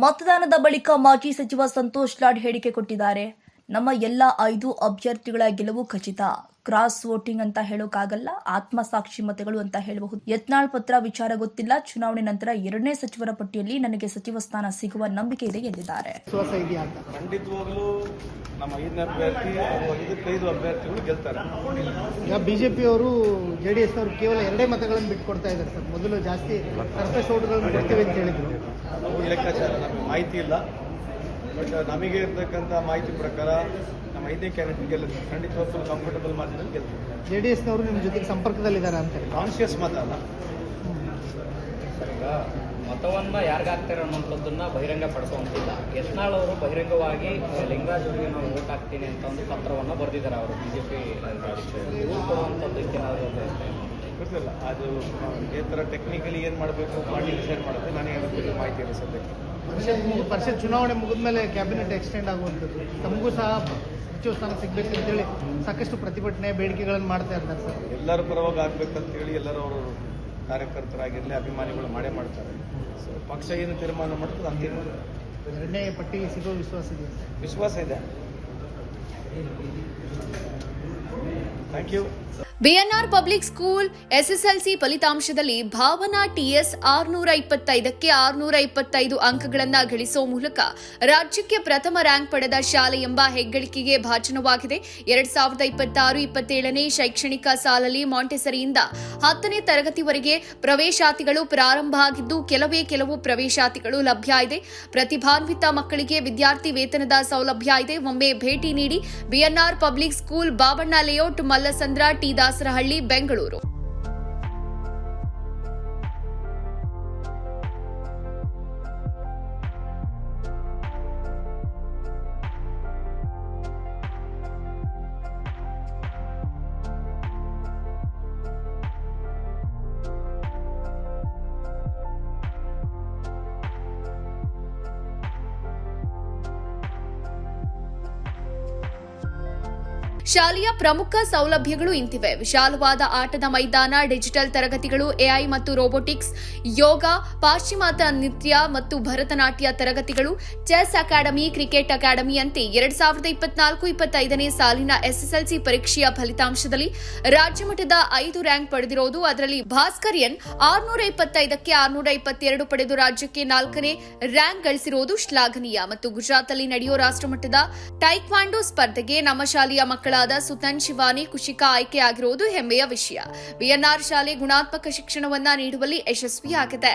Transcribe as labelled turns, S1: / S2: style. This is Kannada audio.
S1: ಮತದಾನದ ಬಳಿಕ ಮಾಜಿ ಸಚಿವ ಸಂತೋಷ್ ಲಾಡ್ ಹೇಳಿಕೆ ಕೊಟ್ಟಿದ್ದಾರೆ. ನಮ್ಮ ಎಲ್ಲ 5 ಅಭ್ಯರ್ಥಿಗಳ ಗೆಲುವು ಖಚಿತ. ಕ್ರಾಸ್ ವೋಟಿಂಗ್ ಅಂತ ಹೇಳೋಕ್ಕಾಗಲ್ಲ, ಆತ್ಮಸಾಕ್ಷಿ ಮತಗಳು ಅಂತ ಹೇಳಬಹುದು. ಯತ್ನಾಳ್ ಪತ್ರ ವಿಚಾರ ಗೊತ್ತಿಲ್ಲ. ಚುನಾವಣೆ ನಂತರ 2ನೇ ಸಚಿವರ ಪಟ್ಟಿಯಲ್ಲಿ ನನಗೆ ಸಚಿವ ಸ್ಥಾನ ಸಿಗುವ ನಂಬಿಕೆ ಇದೆ ಎಂದಿದ್ದಾರೆ.
S2: ಖಂಡಿತವಾಗ್ಲೂ ನಮ್ಮ 5ನೇ ಅಭ್ಯರ್ಥಿ 5 ಅಭ್ಯರ್ಥಿಗಳು ಗೆಲ್ತಾರೆ.
S3: ಈಗ ಬಿಜೆಪಿ ಅವರು ಜೆಡಿಎಸ್ ಅವರು ಕೇವಲ 2 ಮತಗಳನ್ನು ಬಿಟ್ಕೊಡ್ತಾ ಇದ್ದಾರೆ ಸರ್. ಮೊದಲು ಜಾಸ್ತಿ ಸರ್ಫೇಸ್ ಓಟ್ಗಳನ್ನು ಕೊಡ್ತೀವಿ ಅಂತ ಹೇಳಿದ್ರು.
S2: ಲೆಕ್ಕಾಚಾರ ನಮಗೆ ಮಾಹಿತಿ ಇಲ್ಲ. ಬಟ್ ನಮಗೆ ಇರ್ತಕ್ಕಂಥ ಮಾಹಿತಿ ಪ್ರಕಾರ ನಮ್ಮ 5ನೇ ಕ್ಯಾಂಡಿಡೇಟ್ ಗೆಲ್ಲುತ್ತೆ. ಖಂಡಿತವಾಗಿ ಫುಲ್ ಕಂಫರ್ಟಬಲ್ ಮಾರ್ಜಿನಲ್ಲಿ ಗೆಲ್ತೀವಿ.
S3: ಜೆಡಿಎಸ್ನವರು ನಿಮ್ಮ ಜೊತೆಗೆ ಸಂಪರ್ಕದಲ್ಲಿದ್ದಾರೆ ಅಂತ ಹೇಳಿ.
S2: ಕಾನ್ಶಿಯಸ್ ಮತ ಅಲ್ಲ.
S4: ಈಗ ಮತವನ್ನು ಯಾರಿಗಾಗ್ತಾರೆ ಅನ್ನೋಂಥದ್ದನ್ನ ಬಹಿರಂಗ ಪಡಿಸುವಂತಿಲ್ಲ. ಯತ್ನಾಳ್ ಅವರು ಬಹಿರಂಗವಾಗಿ ಲಿಂಗರಾಜ್ ಅವರಿಗೆ ನಾವು ವೋಟ್ ಹಾಕ್ತೀನಿ ಅಂತ ಒಂದು ಪತ್ರವನ್ನು ಬರೆದಿದ್ದಾರೆ. ಅವರು ಬಿಜೆಪಿ ಇವರು ಕೊಡುವಂಥದ್ದಕ್ಕೆ ಏನಾದರೂ
S2: ಗೊತ್ತಿಲ್ಲ. ಅದು ಇದೇ ಥರ ಟೆಕ್ನಿಕಲಿ ಏನು ಮಾಡಬೇಕು ಪಾರ್ಟಿ ಡಿಸೈಡ್ ಮಾಡುತ್ತೆ. ನನಗೆ ಅದ್ರ ಬಗ್ಗೆ ಮಾಹಿತಿ ಇದೆ ಸದ್ಯಕ್ಕೆ.
S3: ಪರಿಷತ್ ಚುನಾವಣೆ ಮುಗಿದ ಮೇಲೆ ಕ್ಯಾಬಿನೆಟ್ ಎಕ್ಸ್ಟೆಂಡ್ ಆಗುವಂಥದ್ದು, ತಮಗೂ ಸಹ ಸಚಿವ ಸ್ಥಾನ ಸಿಗಬೇಕು ಅಂತೇಳಿ ಸಾಕಷ್ಟು ಪ್ರತಿಭಟನೆ ಬೇಡಿಕೆಗಳನ್ನು ಮಾಡ್ತಾ ಇರ್ತಾರೆ ಸರ್.
S2: ಎಲ್ಲರ ಪರವಾಗಿ ಆಗ್ಬೇಕಂತೇಳಿ ಎಲ್ಲರೂ ಅವರು ಕಾರ್ಯಕರ್ತರಾಗಿರಲಿ ಅಭಿಮಾನಿಗಳು ಮಾಡೇ ಮಾಡ್ತಾರೆ. ಸೊ ಪಕ್ಷ ಏನು ತೀರ್ಮಾನ ಮಾಡ್ತದೆ ಅಂತಿಮ
S3: 2ನೇ ಪಟ್ಟಿ ಸಿಗೋ
S2: ವಿಶ್ವಾಸ ಇದೆ. Thank you.
S5: BNR public school SSLC ಫಲಿತಾಂಶದಲ್ಲಿ ಭಾವನಾ ಟಿಎಸ್ 625ಕ್ಕೆ 625 ಅಂಕಗಳನ್ನು ಗಳಿಸುವ ಮೂಲಕ ರಾಜ್ಯಕ್ಕೆ ಪ್ರಥಮ ರ್ಯಾಂಕ್ ಪಡೆದ ಶಾಲೆ ಎಂಬ ಹೆಗ್ಗಳಿಕೆಗೆ ಭಾಜನವಾಗಿದೆ. 2026-27ನೇ ಶೈಕ್ಷಣಿಕ ಸಾಲಲ್ಲಿ ಮಾಂಟೆಸರಿಯಿಂದ 10ನೇ ತರಗತಿವರೆಗೆ ಪ್ರವೇಶಾತಿಗಳು ಪ್ರಾರಂಭ ಆಗಿದ್ದು ಕೆಲವು ಪ್ರವೇಶಾತಿಗಳು ಲಭ್ಯ ಇದೆ. ಪ್ರತಿಭಾನ್ವಿತ ಮಕ್ಕಳಿಗೆ ವಿದ್ಯಾರ್ಥಿ ವೇತನದ ಸೌಲಭ್ಯ ಇದೆ. ಒಮ್ಮೆ ಭೇಟಿ ನೀಡಿ. BNR public school, Babanna layout, Mallasandra, T Dasarahalli, Bengaluru. ಶಾಲೆಯ ಪ್ರಮುಖ ಸೌಲಭ್ಯಗಳು ಇಂತಿವೆ: ವಿಶಾಲವಾದ ಆಟದ ಮೈದಾನ, ಡಿಜಿಟಲ್ ತರಗತಿಗಳು, ಎಐ ಮತ್ತು ರೋಬೋಟಿಕ್ಸ್, ಯೋಗ, ಪಾಶ್ಚಿಮಾತ್ಯ ನೃತ್ಯ ಮತ್ತು ಭರತನಾಟ್ಯ ತರಗತಿಗಳು, ಚೆಸ್ ಅಕಾಡೆಮಿ, ಕ್ರಿಕೆಟ್ ಅಕಾಡೆಮಿಯಂತೆ 2024-25ನೇ ಸಾಲಿನ ಎಸ್ಎಸ್ಎಲ್ಸಿ ಪರೀಕ್ಷೆಯ ಫಲಿತಾಂಶದಲ್ಲಿ ರಾಜ್ಯಮಟ್ಟದ 5 ರ್ಯಾಂಕ್ ಪಡೆದಿರುವುದು. ಅದರಲ್ಲಿ ಭಾಸ್ಕರ್ಯನ್ 625ಕ್ಕೆ 622 ಪಡೆದು ರಾಜ್ಯಕ್ಕೆ 4ನೇ ರ್ಯಾಂಕ್ ಗಳಿಸಿರುವುದು ಶ್ಲಾಘನೀಯ. ಮತ್ತು ಗುಜರಾತ್ನಲ್ಲಿ ನಡೆಯುವ ರಾಷ್ಟ್ರಮಟ್ಟದ ಟೈಕ್ವಾಂಡೋ ಸ್ಪರ್ಧೆಗೆ ನಮ್ಮ ಶಾಲೆಯ ಮಕ್ಕಳಾದ ಸುತನ್, ಶಿವಾನಿ, ಕುಶಿಕಾ ಆಯ್ಕೆಯಾಗಿರುವುದು ಹೆಮ್ಮೆಯ ವಿಷಯ. ಬಿಎನ್ಆರ್ ಶಾಲೆ ಗುಣಾತ್ಮಕ ಶಿಕ್ಷಣವನ್ನ ನೀಡುವಲ್ಲಿ ಯಶಸ್ವಿಯಾಗಿದೆ.